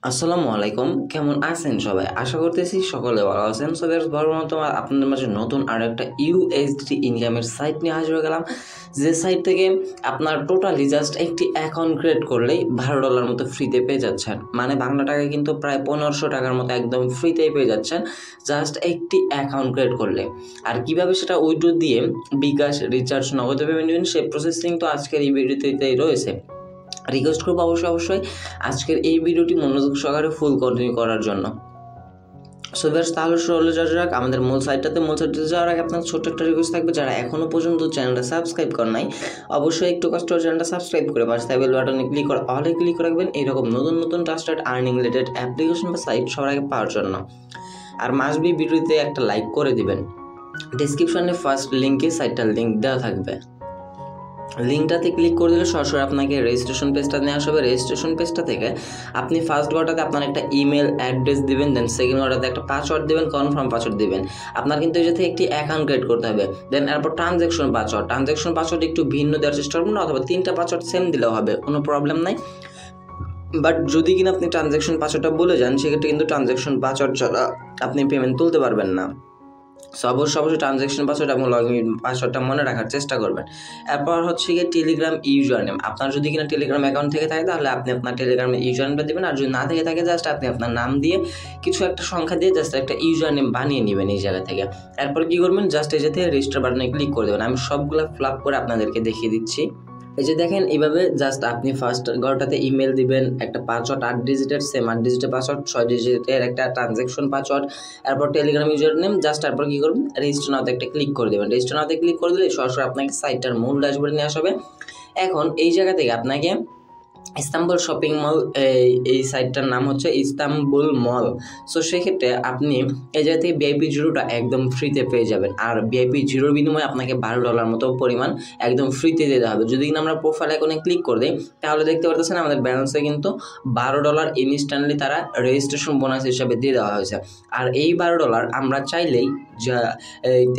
আসসালামু আলাইকুম, কেমন আছেন সবাই? আশা করতেছি সকলে ভালো আছেন। সো গাইস, বরাবর আপনাদের মাঝে নতুন আরো একটা ইউএসডি ইনকামের সাইট নিয়ে হাজির হয়ে গেলাম, যে সাইট থেকে আপনার টোটালি জাস্ট একটি অ্যাকাউন্ট ক্রিয়েট করলেই $12 মতো ফ্রিতে পেয়ে যাচ্ছেন। মানে বাংলা টাকায় কিন্তু প্রায় 1500 টাকার মতো একদম ফ্রিতেই পেয়ে যাচ্ছেন জাস্ট একটি অ্যাকাউন্ট ক্রিয়েট করলে। আর কিভাবে সেটা উইথড্র দিয়ে বিকাশ, রিচার্জ, নগদে পেমেন্ট দিবেন সেই প্রসেসিং তো আজকের এই ভিডিওতেই রয়েছে। রিকোয়েস্ট করবো অবশ্যই আজকের এই ভিডিওটি মনোযোগ সহকারে ফুল কন্টিনিউ করার জন্য। সো বেশ, তাহলে চলে যাওয়া যাক আমাদের মূল সাইটটাতে যাওয়ার আগে আপনার ছোট্ট একটা রিকোয়েস্ট থাকবে, যারা এখনও পর্যন্ত চ্যানেলটা সাবস্ক্রাইব করেন নাই অবশ্যই একটু কষ্ট করে চ্যানেলটা সাবস্ক্রাইব করে পাশে বেল বাটনে ক্লিক করে অলে ক্লিক করে রাখবেন এইরকম নতুন ট্রাস্টেড আর্নিং রিলেটেড অ্যাপ্লিকেশন বা সাইট সবার আগে পাওয়ার জন্য। আর মাস্ট বি ভিডিওতে একটা লাইক করে দিবেন। ডিসক্রিপশনে ফার্স্ট লিঙ্কে সাইটটার লিঙ্ক দেওয়া থাকবে, লিঙ্কটাতে ক্লিক করে দিলে সরাসরি আপনাকে রেজিস্ট্রেশন পেজটা নিয়ে আসবে। রেজিস্ট্রেশন পেজটা থেকে আপনি ফার্স্ট ঘরটাতে আপনার একটা ইমেল অ্যাড্রেস দিবেন, দেন সেকেন্ড ঘরটাতে একটা পাসওয়ার্ড দিবেন, কনফার্ম পাসওয়ার্ড দিবেন। আপনার কিন্তু এই যাতে একটি অ্যাকাউন্ট ক্রিয়েট করতে হবে। দেন এরপর ট্রানজ্যাকশন পাসওয়ার্ড একটু ভিন্ন দেওয়ার চেষ্টা করবেন, অথবা 3টা পাসওয়ার্ড সেম দিলেও হবে, কোনো প্রবলেম নাই। বাট যদি কিনা আপনি ট্রানজ্যাকশন পাসওয়ার্ডটা বলে যান, সেক্ষেত্রে কিন্তু ট্রানজ্যাকশন পাসওয়ার্ড ছাড়া আপনি পেমেন্ট তুলতে পারবেন না। সো অবশ্যই ট্রানজ্যাকশন পাসওয়ার্ড এবং লগইন পাসওয়ার্ডটা মনে রাখার চেষ্টা করবেন। এরপর হচ্ছে গিয়ে টেলিগ্রাম ইউজার নেম। আপনার যদি কিনা টেলিগ্রাম অ্যাকাউন্ট থেকে থাকে তাহলে আপনি আপনার টেলিগ্রামের ইউজার নেমটা দেবেন, আর যদি না থেকে থাকে জাস্ট আপনি আপনার নাম দিয়ে কিছু একটা সংখ্যা দিয়ে জাস্ট একটা ইউজার নেম বানিয়ে নেবেন এই জায়গা থেকে। এরপর কী করবেন, জাস্ট এই যে রেজিস্টার বাটনে ক্লিক করে দেবেন। আমি সবগুলো ফ্লাপ করে আপনাদেরকে দেখিয়ে দিচ্ছি। এই যে দেখেন, এইভাবে জাস্ট আপনি ফার্স্ট ঘরটাতে ইমেল দিবেন, একটা পাসওয়ার্ড 8 ডিজিটের, সেম 8 ডিজিটের পাসওয়ার্ড, 6 ডিজিটের একটা ট্রানজ্যাকশন পাসওয়ার্ড, এরপর টেলিগ্রাম ইউজার নেম, জাস্ট তারপর কী করবেন, রেজিস্টার নাওতে একটা ক্লিক করে দেবেন। রেজিস্টার নাওতে ক্লিক করে দিলে সরাসরি আপনাকে সাইটটার মূল ড্যাশবোর্ডে নিয়ে আসবে। এখন এই জায়গা থেকে আপনাকে ইস্তাম্বুল শপিং মল, এই সাইটটার নাম হচ্ছে ইস্তাম্বুল মল। সো সেক্ষেত্রে আপনি এই জায়গা থেকে ভিআইপি জিরোটা একদম ফ্রিতে পেয়ে যাবেন। আর ভিআইপি জিরোর বিনিময়ে আপনাকে $12 মতো পরিমাণ একদম ফ্রিতে দিতে হবে। যদি কিনা আমরা প্রোফাইল আইকনে ক্লিক করে দিই তাহলে দেখতে পারতেছেন আমাদের ব্যালেন্সে কিন্তু $12 ইনস্ট্যান্টলি তারা রেজিস্ট্রেশন বোনাস হিসাবে দিয়ে দেওয়া হয়েছে। আর এই $12 আমরা চাইলেই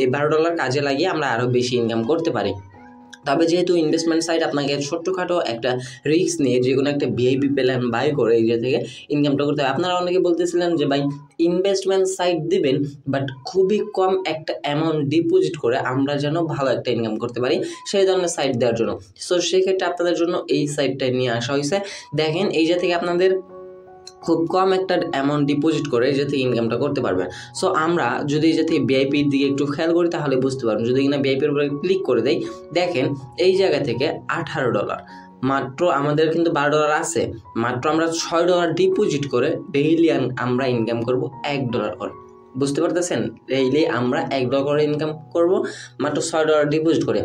এই $12 কাজে লাগিয়ে আমরা আরও বেশি ইনকাম করতে পারি। তবে যেহেতু ইনভেস্টমেন্ট সাইট, আপনাকে ছোট্টখাটো একটা রিস্ক নিয়ে যে কোনো একটা ভিআইপি প্ল্যান বাই করে এই থেকে ইনকামটা করতে হবে। আপনারা অনেকে বলতেছিলেন যে ভাই ইনভেস্টমেন্ট সাইট দিবেন, বাট খুবই কম একটা অ্যামাউন্ট ডিপোজিট করে আমরা যেন ভালো একটা ইনকাম করতে পারি, সেই ধরনের সাইট দেওয়ার জন্য। সো সেক্ষেত্রে আপনাদের জন্য এই সাইটটা নিয়ে আসা হয়েছে। দেখেন, এই থেকে আপনাদের খুব কম একটা অ্যামাউন্ট ডিপোজিট করে এই থেকে ইনকামটা করতে পারবেন। সো আমরা যদি এই থেকে ভিআইপির দিকে একটু খেয়াল করি তাহলে বুঝতে পারবেন। যদি কিনা ভিআইপির উপরে ক্লিক করে দেই, দেখেন এই জায়গা থেকে $18 মাত্র, আমাদের কিন্তু $12 আছে, মাত্র আমরা $6 ডিপোজিট করে ডেইলি আমরা ইনকাম করব $1 করে। বুঝতে পারতেছেন? ডেইলি আমরা $1 করে ইনকাম করব মাত্র $6 ডিপোজিট করে।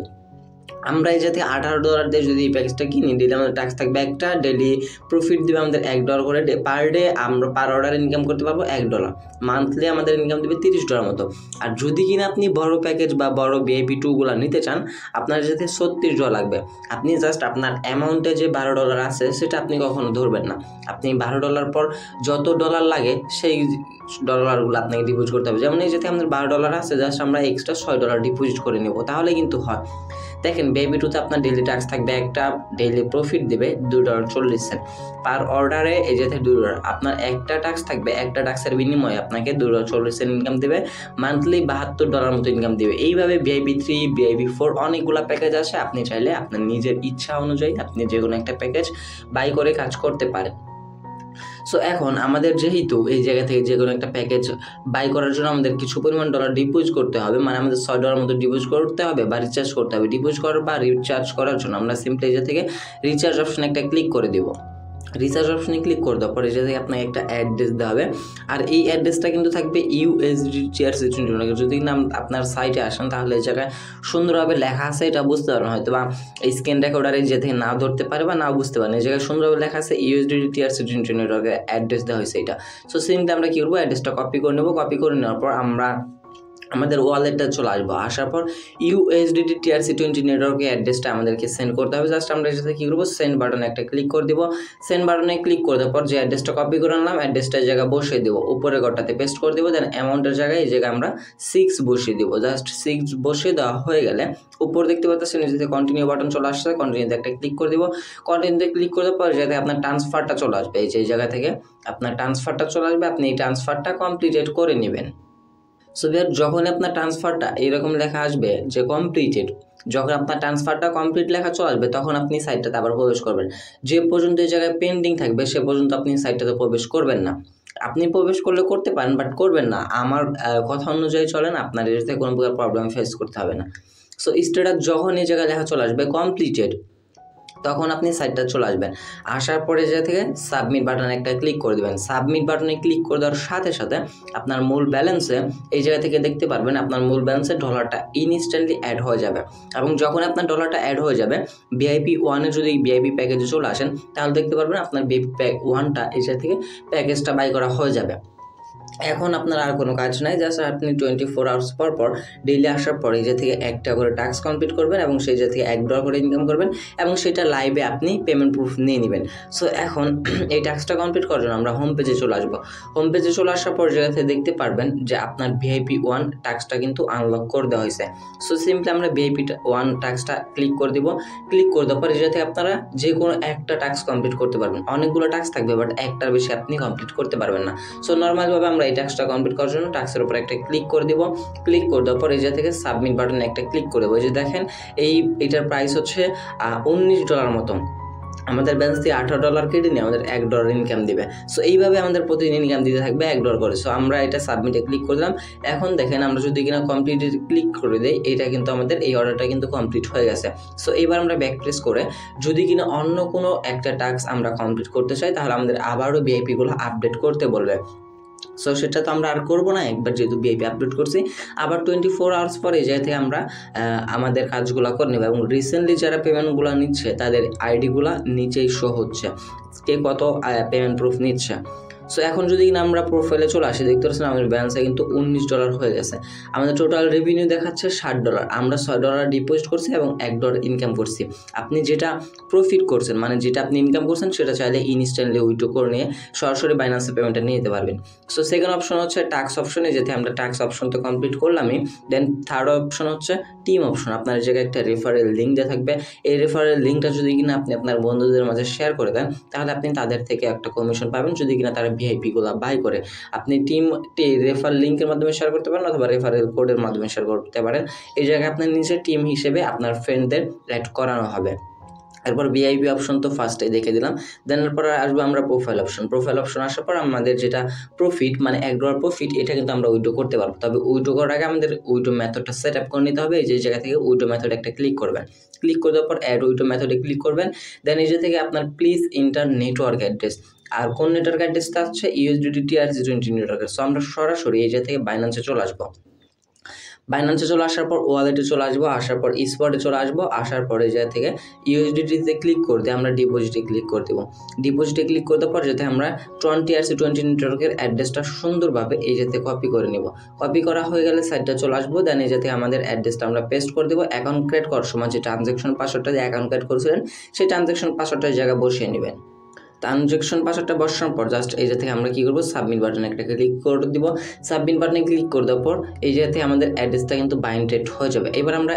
আমরা এই যাতে $18 দিয়ে যদি এই প্যাকেজটা কিনি, ডেলি আমাদের ট্যাক্স থাকবে একটা, ডেলি প্রফিট দেবে আমাদের $1 করে, পার ডে আমরা পার অর্ডার ইনকাম করতে পারবো $1, মান্থলি আমাদের ইনকাম দেবে $30 মতো। আর যদি কিনা আপনি বড় প্যাকেজ বা বড় ভিআইপি 2গুলো নিতে চান, আপনার যাতে $36 লাগবে। আপনি জাস্ট আপনার অ্যামাউন্টে যে $12 আছে সেটা আপনি কখনো ধরবেন না। আপনি $12 পর যত ডলার লাগে সেই ডলারগুলো আপনাকে ডিপোজিট করতে হবে। যেমন এই যাতে আমাদের $12 আছে, জাস্ট আমরা এক্সট্রা $6 ডিপোজিট করে নেব, তাহলে কিন্তু হয়। দেখেন, ভিআইপি 2তে আপনার ডেইলি ট্যাক্স থাকবে একটা, ডেইলি প্রফিট দেবে $2.40 পার অর্ডারে। এই যে $2 আপনার একটা ট্যাক্স থাকবে, একটা ট্যাক্সের বিনিময়ে আপনাকে $2.40 ইনকাম দেবে, মান্থলি $72 মতো ইনকাম দেবে। এইভাবে ভিআইপি 3, ভিআইপি 4 অনেকগুলো প্যাকেজ আছে। আপনি চাইলে আপনার নিজের ইচ্ছা অনুযায়ী আপনি যে কোনো একটা প্যাকেজ বাই করে কাজ করতে পারেন। সো এখন আমাদের যেহেতু এই জায়গা থেকে যে কোনো একটা প্যাকেজ বাই করার জন্য আমাদের কিছু পরিমাণ ডলার ডিপোজিট করতে হবে, মানে আমাদের $6 মতো ডিপোজিট করতে হবে বা রিচার্জ করতে হবে। ডিপোজিট করার বা রিচার্জ করার জন্য আমরা সিম্পলি এই থেকে রিচার্জ অপশনে একটা ক্লিক করে দেবো। রিচার্জ অপশনে ক্লিক করে দেওয়ার পরে যে আপনাকে একটা অ্যাড্রেস দেওয়া হবে, আর এই অ্যাড্রেসটা কিন্তু থাকবে USDT। যদি নাম আপনার সাইটে আসেন তাহলে এই জায়গায় সুন্দরভাবে লেখা আছে, এটা বুঝতে পারবেন হয়তো বা এই স্ক্রিন রেকর্ডারে যে থেকে না ধরতে পারে বা না বুঝতে পারেন। এই জায়গায় সুন্দরভাবে লেখা আছে USDT অ্যাড্রেস দেওয়া হয়েছে এটা। সো সিম্পলি আমরা কী করবো, অ্যাড্রেসটা কপি করে নেবো। কপি করে নেওয়ার পর আমরা আমাদের ওয়ালেটটা চলে আসবো। আসার পর USDT TRC20 নেটওয়ার্কের অ্যাড্রেসটা আমাদেরকে সেন্ড করতে হবে। জাস্ট আমরা এটাতে কী করবো, সেন্ড বাটনে একটা ক্লিক করে দিব। সেন্ড বাটনে ক্লিক করে দেওয়ার পর যে অ্যাড্রেসটা কপি করে আনলাম অ্যাড্রেসটা জায়গায় বসিয়ে দেবো, উপরের ঘরটাতে পেস্ট করে দেবো। দেন অ্যামাউন্টের জায়গায় এই জায়গায় আমরা 6 বসিয়ে দেবো। জাস্ট 6 বসিয়ে দেওয়া হয়ে গেলে উপর দেখতে পাচ্ছেন নিচেতে কন্টিনিউ বাটন চলে আসছে, কন্টিনিউতে একটা ক্লিক করে দিব। কন্টিনিউতে ক্লিক করে দেওয়ার পর যাতে আপনার ট্রান্সফারটা চলে আসবে, এই যে এই জায়গা থেকে আপনার ট্রান্সফারটা চলে আসবে, আপনি এই ট্রান্সফারটা কমপ্লিটেড করে নেবেন। সো ভিউয়ার যখন আপনার ট্রান্সফারটা এইরকম লেখা আসবে যে কমপ্লিটেড, যখন আপনার ট্রান্সফারটা কমপ্লিট লেখা চলে আসবে তখন আপনি সাইটটাতে আবার প্রবেশ করবেন। যে পর্যন্ত এই জায়গায় পেন্ডিং থাকবে সে পর্যন্ত আপনি সাইটটাতে প্রবেশ করবেন না। আপনি প্রবেশ করলে করতে পারেন, বাট করবেন না। আমার কথা অনুযায়ী চলেন, আপনার এটাতে কোনো প্রকার প্রবলেম ফেস করতে হবে না। সো স্ট্যাটাস যখন এই জায়গায় লেখা চলে আসবে কমপ্লিটেড, তখন আপনি সাইটটা চলে আসবেন। আসার পরে যে থেকে সাবমিট বাটনে একটা ক্লিক করে দেবেন। সাবমিট বাটনে ক্লিক করে দেওয়ার সাথে সাথে আপনার মূল ব্যালেন্সে এই জায়গা থেকে দেখতে পারবেন আপনার মূল ব্যালেন্সে ডলারটা ইনস্ট্যান্টলি অ্যাড হয়ে যাবে। এবং যখন আপনার ডলারটা অ্যাড হয়ে যাবে VIP 1-এ যদি VIP প্যাকেজে চলে আসেন তাহলে দেখতে পারবেন আপনার VIP 1টা এই জায়গা থেকে প্যাকেজটা বাই করা হয়ে যাবে। এখন আপনার আর কোনো কাজ নাই, জাস্ট আপনি 24 আওয়ার্স পর পর ডেইলি আসার পর এই যে থেকে একটা করে টাস্ক কমপ্লিট করবেন এবং সেই যে থেকে $1 করে ইনকাম করবেন এবং সেটা লাইভে আপনি পেমেন্ট প্রুফ নিয়ে নেবেন। সো এখন এই টাস্কটা কমপ্লিট করার জন্য আমরা হোম পেজে চলে আসবো। হোম পেজে চলে আসার পর জায়গা থেকে দেখতে পারবেন যে আপনার VIP 1 টাস্কটা কিন্তু আনলক করে দেওয়া হয়েছে। সো সিম্পলি আমরা VIP 1 টাস্কটা ক্লিক করে দিব। ক্লিক করে দেওয়ার পর এই জায়গা থেকে আপনারা যে কোনো একটা টাস্ক কমপ্লিট করতে পারবেন। অনেকগুলো টাস্ক থাকবে বাট একটার বেশি আপনি কমপ্লিট করতে পারবেন না। সো নর্মালভাবে আমরা এই টাস্কটা কমপ্লিট করার জন্য টাস্কের উপর একটা ক্লিক করে দিব। ক্লিক করে দেওয়ার পর এই জায়গা থেকে সাবমিট বাটনে একটা ক্লিক করে দেবো। যে দেখেন এইটার প্রাইস হচ্ছে $19 মতো। আমাদের ব্যালেন্স দিয়ে $18 কেটে নিয়ে আমাদের $1 ইনকাম দিবে। সো এইভাবে আমাদের প্রতিদিন ইনকাম দিতে থাকবে $1 করে। সো আমরা এটা সাবমিটে ক্লিক করলাম। এখন দেখেন আমরা যদি কিনা কমপ্লিটে ক্লিক করে দিই, এটা কিন্তু আমাদের এই অর্ডারটা কিন্তু কমপ্লিট হয়ে গেছে। সো এবার আমরা ব্যাক প্রেস করে যদি কিনা অন্য কোনো একটা টাস্ক আমরা কমপ্লিট করতে চাই তাহলে আমাদের আবারও ভিআইপিগুলো আপডেট করতে বলবে। সো সেটা তো আমরা আর করবো না, একবার যেহেতু VIP আপলোড করছি আবার 24 আওয়ার্স পরে এই জায়গা থেকে আমরা আমাদের কাজগুলো করে নেব। এবং রিসেন্টলি যারা পেমেন্টগুলো নিচ্ছে তাদের আইডিগুলো নিচেই শো হচ্ছে কে কত পেমেন্ট প্রুফ নিচ্ছে। সো এখন যদি কিনা আমরা প্রোফাইলে চলে আসি দেখতে পাচ্ছেন আমাদের ব্যালেন্সে কিন্তু $19 হয়ে গেছে। আমাদের টোটাল রেভিনিউ দেখাচ্ছে $60। আমরা $6 ডিপোজিট করছি এবং $1 ইনকাম করছি। আপনি যেটা প্রফিট করছেন মানে যেটা আপনি ইনকাম করছেন সেটা চাইলে ইনস্ট্যান্টলি উইথড্র করে নিয়ে সরাসরি বাইন্যান্সে পেমেন্টটা নিয়ে যেতে পারবেন। সো সেকেন্ড অপশন হচ্ছে টাস্ক অপশনে, যেতে আমরা টাস্ক অপশন তো কমপ্লিট করলামই। দেন থার্ড অপশন হচ্ছে টিম অপশন। আপনার জায়গায় একটা রেফারেল লিঙ্ক দেওয়া থাকবে। এই রেফারেল লিঙ্কটা যদি কিনা আপনি আপনার বন্ধুদের মাঝে শেয়ার করে দেন তাহলে আপনি তাদের থেকে একটা কমিশন পাবেন যদি কিনা তারা ভিআইপিগুলো বাই করে। আপনি রেফার লিঙ্কের মাধ্যমে শেয়ার করতে পারেন অথবা রেফারেল কোডের মাধ্যমে শেয়ার করতে পারেন। এই জায়গায় আপনার নিজের টিম হিসেবে আপনার ফ্রেন্ডদের অ্যাড করানো হবে। এরপর ভিআইপি অপশন তো ফার্স্টে দেখে দিলাম। দেন এরপর আসবো আমরা প্রোফাইল অপশন। প্রোফাইল অপশন আসার পর আমাদের যেটা প্রফিট মানে $1 প্রফিট এটা কিন্তু আমরা উইথড্র করতে পারবো। তবে উইথড্র করার আগে আমাদের উইথড্র মেথডটা সেট আপ করে নিতে হবে। এই যে জায়গা থেকে উইথড্র মেথড একটা ক্লিক করবেন। ক্লিক করে দেওয়ার পর অ্যাড উইথড্র মেথডে ক্লিক করবেন। দেন এই যে থেকে আপনার প্লিজ ইন্টার নেটওয়ার্ক অ্যাড্রেস, আর কোন নেটওয়ার্ক অ্যাড্রেসটা হচ্ছে USDT TRC20 নেটওয়ার্কের। সো আমরা সরাসরি এই জায়গা থেকে বাইন্যান্সে চলে আসবো। বাইন্যান্সে চলে আসার পর ওয়ালেটে চলে আসবো, আসার পর স্পটে চলে আসবো, আসার পরে এই জায়গা থেকে USDT-তে ক্লিক করে দিয়ে আমরা ডিপোজিটে ক্লিক করে দেবো। ডিপোজিটে ক্লিক করে দেওয়ার পর যাতে আমরা TRC20 নেটওয়ার্কের অ্যাড্রেসটা সুন্দরভাবে এই যাতে কপি করে নেব। কপি করা হয়ে গেলে সাইটটা চলে আসবো। দেন এই যাতে আমাদের অ্যাড্রেসটা আমরা পেস্ট করে দেবো। অ্যাকাউন্ট ক্রিয়েট করার সময় যে ট্রানজ্যাকশন পাসওয়ার্ডটা দিয়ে অ্যাকাউন্ট ক্রিয়েট করেছিলেন সেই ট্রানজ্যাকশন পাসওয়ার্ডটা জায়গায় বসিয়ে নেবেন। ট্রানজ্যাকশন পাসওয়ার্ডটা বসানোর পর জাস্ট এই জায়গা থেকে আমরা কী করবো সাবমিট বাটনে একটা ক্লিক করে দিব। সাবমিট বাটনে ক্লিক করে দেওয়ার পর এই জায়গা থেকে আমাদের অ্যাড্রেসটা কিন্তু বাইন্ডেড হয়ে যাবে। এবার আমরা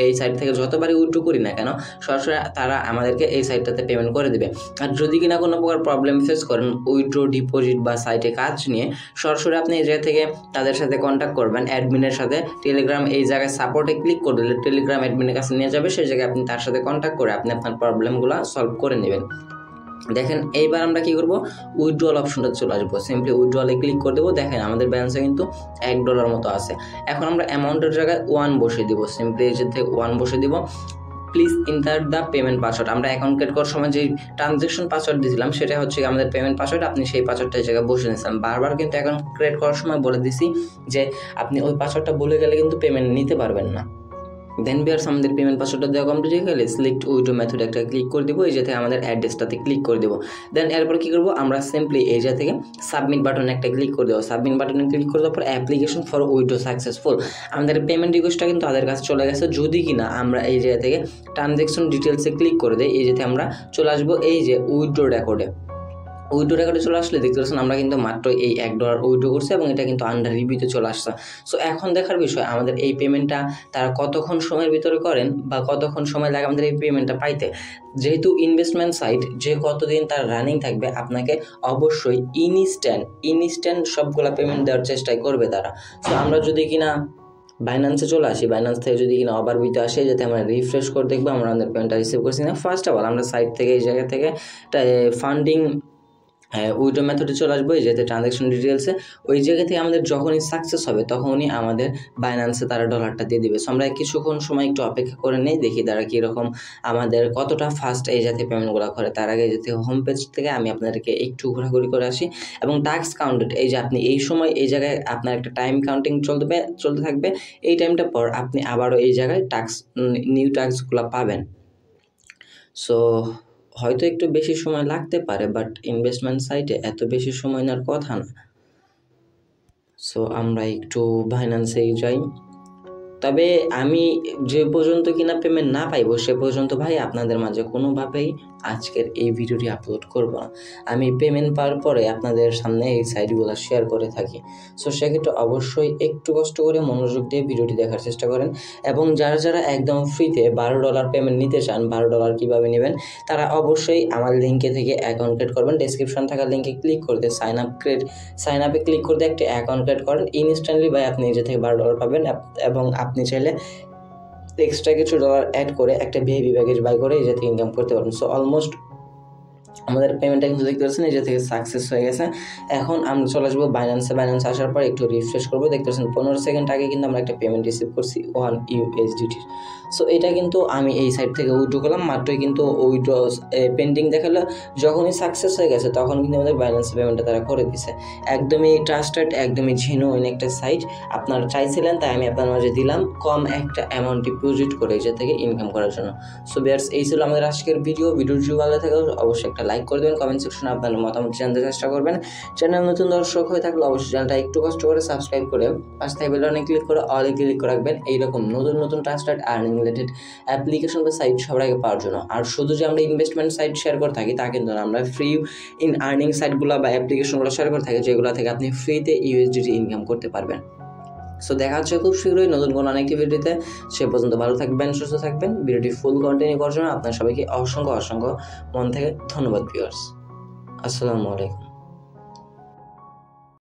এই সাইট থেকে যতবারই উইথড্র করি না কেন সরাসরি তারা আমাদেরকে এই সাইটটাতে পেমেন্ট করে দেবে। আর যদি কিনা কোনো প্রকার প্রবলেম ফেস করেন উইথড্র ডিপোজিট বা সাইটে কাজ নিয়ে সরাসরি আপনি এই জায়গা থেকে তাদের সাথে কন্ট্যাক্ট করবেন অ্যাডমিনের সাথে। টেলিগ্রাম এই জায়গায় সাপোর্টে ক্লিক করে দিলে টেলিগ্রাম অ্যাডমিনের কাছে নিয়ে যাবে। সেই জায়গায় আপনি তার সাথে কন্ট্যাক্ট করে আপনি আপনার প্রবলেমগুলো সলভ করে নেবেন। দেখেন এইবার আমরা কি করব উইথড্রল অপশনটা চলে আসবো। সিম্পলি উইথড্রলে ক্লিক করে দেবো। দেখেন আমাদের ব্যালেন্সে কিন্তু $1 মতো আছে। এখন আমরা অ্যামাউন্টের জায়গায় 1 বসিয়ে দিব। সিম্পলি এই যে থেকে 1 বসিয়ে দিব। Please enter the payment password. আমরা অ্যাকাউন্ট ক্রিয়েট করার সময় যে ট্রানজ্যাকশন পাসওয়ার্ড দিয়েছিলাম সেটা হচ্ছে আমাদের পেমেন্ট পাসওয়ার্ড। আপনি সেই পাসওয়ার্ডটা এই জায়গায় বসে নিয়েছিলাম। বারবার কিন্তু অ্যাকাউন্ট ক্রিয়েট করার সময় বলে দিছি যে আপনি ওই পাসওয়ার্ডটা বলে গেলে কিন্তু পেমেন্ট নিতে পারবেন না। দেন ভিউয়ার্স আমাদের পেমেন্ট পাসওয়ার্ডটা দেওয়া কমপ্লিট হয়ে গেলে সিলেক্ট উইথড্র মেথড একটা ক্লিক করে দেবো, এই যে থেকে আমাদের অ্যাড্রেসটাতে ক্লিক করে দেবো। দেন এরপর কী করবো, আমরা সিম্পলি এই যে থেকে সাবমিট বাটনে একটা ক্লিক করে দেবো। সাবমিট বাটনে ক্লিক করে দেওয়ার পর অ্যাপ্লিকেশন ফর উইথড্র সাকসেসফুল, আমাদের পেমেন্ট রিকোয়েস্টটা কিন্তু তাদের কাছে চলে গেছে। যদি কিনা আমরা এই জায়গা থেকে ট্রানজ্যাকশন ডিটেলসে ক্লিক করে দিই, এই যে আমরা চলে আসবো এই যে উইথড্র রেকর্ডে। উইথড্র রেকর্ডে চলে আসলে দেখতে পাচ্ছেন আমরা কিন্তু মাত্র এই $1 উইথড্র করছি এবং এটা কিন্তু আন্ডার রিভিউতে চলে আসছে। সো এখন দেখার বিষয় আমাদের এই পেমেন্টটা তারা কতক্ষণ সময়ের ভিতরে করেন বা কতক্ষণ সময় লাগে আমাদের এই পেমেন্টটা পাইতে। যেহেতু ইনভেস্টমেন্ট সাইট, যে কতদিন তার রানিং থাকবে, আপনাকে অবশ্যই ইনস্ট্যান্ট সবগুলা পেমেন্ট দেওয়ার চেষ্টাই করবে তারা। সো আমরা যদি কিনা বাইন্যান্সে চলে আসি, বাইন্যান্স থেকে যদি কিনা ওভারভিউতে আসে, যাতে আমরা রিফ্রেশ করে দেখবো আমরা আমাদের পেমেন্টটা রিসিভ করছি না। ফার্স্ট অফ অল আমরা সাইট থেকে এই জায়গা থেকে ফান্ডিং উইথড্র মেথডে চলে আসবো, এই যেতে ট্রানজ্যাকশন ডিটেলসে। ওই জায়গা থেকে আমাদের যখনই সাকসেস হবে তখনই আমাদের বাইন্যান্সে তারা ডলারটা দিয়ে দিবে। সো আমরা কিছুক্ষণ সময় একটু অপেক্ষা করে নেই, দেখি তারা কীরকম আমাদের কতটা ফাস্ট এই জাতীয় পেমেন্টগুলো করে। তার আগে যেতে হোম পেজ থেকে আমি আপনাদেরকে একটু ঘোরাঘুরি করে আসি। এবং টাস্ক কাউন্টেড, এই যে আপনি এই সময় এই জায়গায় আপনার একটা টাইম কাউন্টিং চলতে থাকবে। এই টাইমটা পর আপনি আবারও এই জায়গায় নিউ টাস্কগুলো পাবেন। সো হয়তো একটু বেশি সময় লাগতে পারে, বাট ইনভেস্টমেন্ট সাইটে এত বেশি সময় নেওয়ার কথা না। সো আমরা একটু বাইন্যান্সেই যাই। তবে আমি যে পর্যন্ত কিনা পেমেন্ট না পাইব সে পর্যন্ত ভাই আপনাদের মাঝে কোনোভাবেই আজকের এই ভিডিওটি আপলোড করব না। আমি পেমেন্ট পাওয়ার পরে আপনাদের সামনে এই সাইটগুলো শেয়ার করে থাকি। সো সেক্ষেত্রে অবশ্যই একটু কষ্ট করে মনোযোগ দিয়ে ভিডিওটি দেখার চেষ্টা করেন। এবং যারা একদম ফ্রিতে $12 পেমেন্ট নিতে চান, $12 কীভাবে নেবেন, তারা অবশ্যই আমার লিঙ্কে থেকে অ্যাকাউন্ট ক্রিয়েট করবেন। ডেসক্রিপশন থাকা লিঙ্কে ক্লিক করতে সাইন আপে ক্লিক করতে একটা অ্যাকাউন্ট ক্রিয়েট করেন। ইনস্ট্যান্টলি ভাই আপনি নিজে থেকে $12 পাবেন। এবং আপনি চাইলে এক্সট্রা কিছু ডলার অ্যাড করে একটা ভিআইপি প্যাকেজ বাই করে এই যে থেকে ইনকাম করতে পারবেন। সো অলমোস্ট আমাদের পেমেন্টটা কিন্তু দেখতে পাচ্ছেন এই যে থেকে সাকসেস হয়ে গেছে। এখন আমরা চলে আসবো বাইন্যান্সে। বাইন্যান্সে আসার পর একটু রিফ্রেশ করবো, দেখতে পাচ্ছেন 15 সেকেন্ড আগে কিন্তু আমরা একটা পেমেন্ট রিসিভ করছি $1 USDT। সো এটা কিন্তু আমি এই সাইট থেকে উইথড্র করলাম, মাত্রই কিন্তু উইথড্র পেন্ডিং দেখালো। যখনই সাকসেস হয়ে গেছে তখন কিন্তু আমাদের বাইন্যান্সে পেমেন্টটা তারা করে দিছে। একদমই ট্রাস্টেড, একদমই জেনুইন একটা সাইট। আপনারা চাইছিলেন তাই আমি আপনার মাঝে দিলাম কম একটা অ্যামাউন্ট ডিপোজিট করে এই যে থেকে ইনকাম করার জন্য। সো ভিউয়ার্স, এই ছিল আমাদের আজকের ভিডিওটি ভালো থাকে অবশ্যই একটা লাইক করে দেবেন, কমেন্ট সেকশনে আপনার মতামত জানতে চেষ্টা করবেন। চ্যানেল নতুন দর্শক হয়ে থাকলে অবশ্যই চ্যানেলটা একটু কষ্ট করে সাবস্ক্রাইব করে পাশে বেল বাটনে ক্লিক করে অলে ক্লিক করে রাখবেন এইরকম নতুন ট্রাস্টেড আর্নিং রিলেটেড অ্যাপ্লিকেশন বা সাইট সবার আগে পাওয়ার জন্য। আর শুধু যে আমরা ইনভেস্টমেন্ট সাইট শেয়ার করে থাকি তা কিন্তু আমরা ফ্রি আর্নিং সাইটগুলো বা অ্যাপ্লিকেশনগুলো শেয়ার করে থাকি, যেগুলো থেকে আপনি ফ্রিতে USDT ইনকাম করতে পারবেন। সো দেখা হচ্ছে খুব শীঘ্রই নতুন কোনো অনেক ভিডিওতে। সে পর্যন্ত ভালো থাকবেন, সুস্থ থাকবেন। ভিডিওটি ফুল কন্টিনিউ করার জন্য আপনার সবাইকে অসংখ্য মন থেকে ধন্যবাদ ভিউয়ার্স। আসসালামু আলাইকুম।